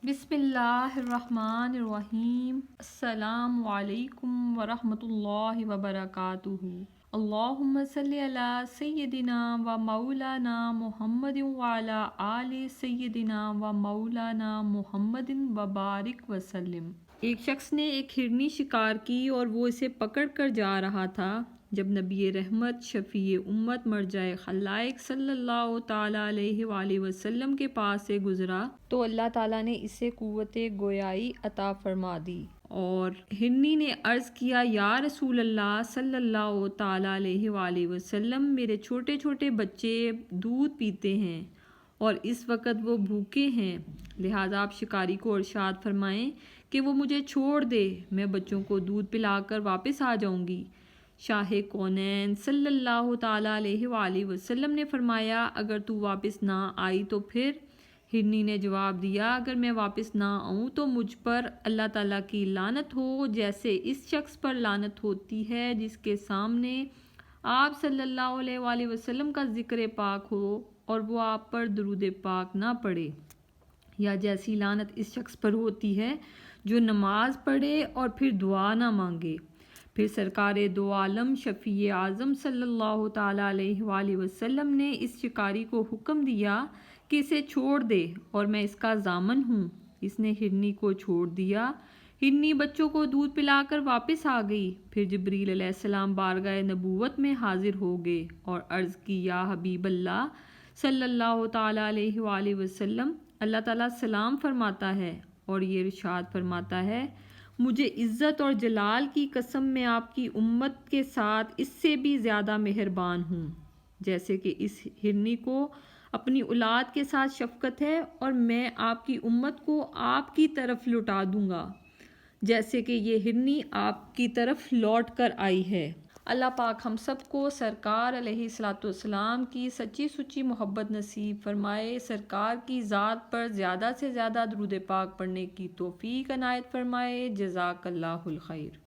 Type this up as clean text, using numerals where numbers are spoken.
بسم اللہ الرحمن الرحیم۔ السلام علیکم ورحمۃ اللہ وبرکاتہ۔ اللہم صلی علی سیدنا و مولانا محمد وعلی آل سیدنا و مولانا محمد وبارک وسلم۔ ایک شخص نے ایک ہرنی شکار کی اور وہ اسے پکڑ کر جا رہا تھا۔ جب نبی رحمت شفیع امت مرجع خلائق صلی اللہ تعالیٰ علیہ وآلہ وسلم کے پاس سے گزرا تو اللہ تعالیٰ نے اسے قوت گویائی عطا فرما دی، اور ہرنی نے عرض کیا، یا رسول اللہ صلی اللہ تعالیٰ علیہ وآلہ وسلم، میرے چھوٹے چھوٹے بچے دودھ پیتے ہیں اور اس وقت وہ بھوکے ہیں، لہٰذا آپ شکاری کو ارشاد فرمائیں کہ وہ مجھے چھوڑ دے، میں بچوں کو دودھ پلا کر واپس آ جاؤں گی۔ شاہ کونین صلی اللہ تعالیٰ علیہ وآلہ وسلم نے فرمایا، اگر تو واپس نہ آئی تو پھر؟ ہرنی نے جواب دیا، اگر میں واپس نہ آؤں تو مجھ پر اللہ تعالیٰ کی لعنت ہو، جیسے اس شخص پر لعنت ہوتی ہے جس کے سامنے آپ صلی اللہ علیہ وآلہ وسلم کا ذکر پاک ہو اور وہ آپ پر درود پاک نہ پڑھے، یا جیسی لعنت اس شخص پر ہوتی ہے جو نماز پڑھے اور پھر دعا نہ مانگے۔ پھر سرکار دو عالم شفیع اعظم صلی اللہ تعالیٰ علیہ وآلہ وسلم نے اس شکاری کو حکم دیا کہ اسے چھوڑ دے اور میں اس کا ضامن ہوں۔ اس نے ہرنی کو چھوڑ دیا۔ ہرنی بچوں کو دودھ پلا کر واپس آ گئی۔ پھر جبریل علیہ السلام بارگاہ نبوت میں حاضر ہو گئے اور عرض کی، یا حبیب اللہ صلی اللہ تعالیٰ علیہ وآلہ وسلم، اللہ تعالیٰ سلام فرماتا ہے اور یہ ارشاد فرماتا ہے، مجھے عزت اور جلال کی قسم میں آپ کی امت کے ساتھ اس سے بھی زیادہ مہربان ہوں، جیسے کہ اس ہرنی کو اپنی اولاد کے ساتھ شفقت ہے، اور میں آپ کی امت کو آپ کی طرف لوٹا دوں گا جیسے کہ یہ ہرنی آپ کی طرف لوٹ کر آئی ہے۔ اللہ پاک ہم سب کو سرکار علیہ الصلاۃ والسلام کی سچی سچی محبت نصیب فرمائے، سرکار کی ذات پر زیادہ سے زیادہ درود پاک پڑھنے کی توفیق عنایت فرمائے۔ جزاک اللہ الخیر۔